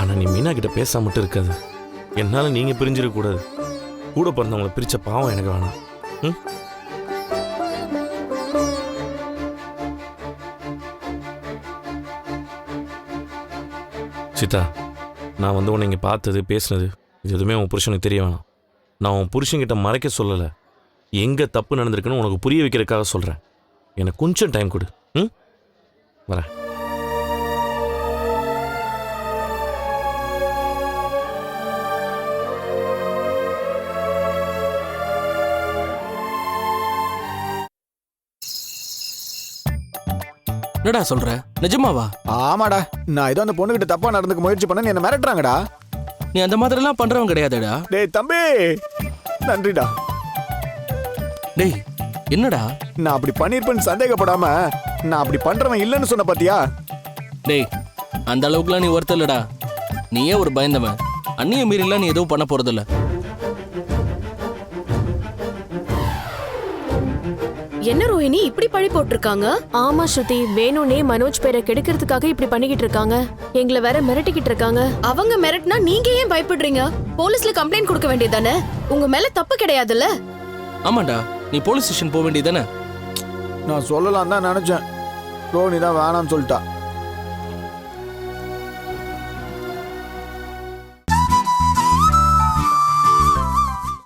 ஆனால் நீ மீனா கிட்ட பேச மட்டும் இருக்காது. என்னால் நீங்கள் பிரிஞ்சிடக்கூடாது. கூட பிறந்தவங்களை பிரித்த பாவம் எனக்கு வேணாம். ம். சீதா, நான் வந்து உன்னை இங்கே பார்த்தது பேசுனது இது எதுவுமே உன் புருஷனுக்கு தெரிய வேணாம். நான் உன் புருஷன்கிட்ட மறைக்க சொல்லலை. எங்கே தப்பு நடந்திருக்குன்னு உனக்கு புரிய வைக்கிறதுக்காக சொல்கிறேன். எனக்கு கொஞ்சம் டைம் கொடு. ம், வரேன். என்னடா சொல்ற? நிஜமாவா? ஆமாடா, நான் ஏதோ அந்த பொண்ணுகிட்ட தப்பா நடந்துக்க முயற்சி பண்ண என்ன மிரட்டுறாங்கடா. நீ அந்த மாதிரி எல்லாம் பண்றவன் கிடையாதுடா. டேய் தம்பி, நன்றிடா. டேய் என்னடா? நான் அப்படி பண்ணிருப்பேன்னு சந்தேகப்படாம நான் அப்படி பண்றவன் இல்லைன்னு சொன்ன பாத்தியா? டேய் அந்த அளவுக்குலாம் நீ ஒருத்தர் இல்லடா. நீயே ஒரு பயந்தவன். அண்ணிய மீறிலாம் நீ எதுவும் பண்ண போறதில்ல. என்ன ரோஹிணி இப்படி பழி போட்டிருக்காங்க? ஆமா ஸ்ருதி, வேணும்னே மனோஜ் பேரை கெடுக்கிறதுக்காக இப்படி பண்ணிக்கிட்டு இருக்காங்க. எங்களை வேற மிரட்டிக்கிட்டு இருக்காங்க. அவங்க மிரட்டினா நீங்க ஏன் பயப்படுறீங்க? போலீஸ்ல கம்ப்ளைண்ட் கொடுக்க வேண்டியதானே? உங்க மேல தப்பு கிடையாதுல்ல? ஆமாண்டா, நீ போலீஸ் ஸ்டேஷன் போக வேண்டியதானே? நான் சொல்லலாம் தான் நினைச்சேன். ரோனி தான் வேணாம்னு சொல்லிட்டா.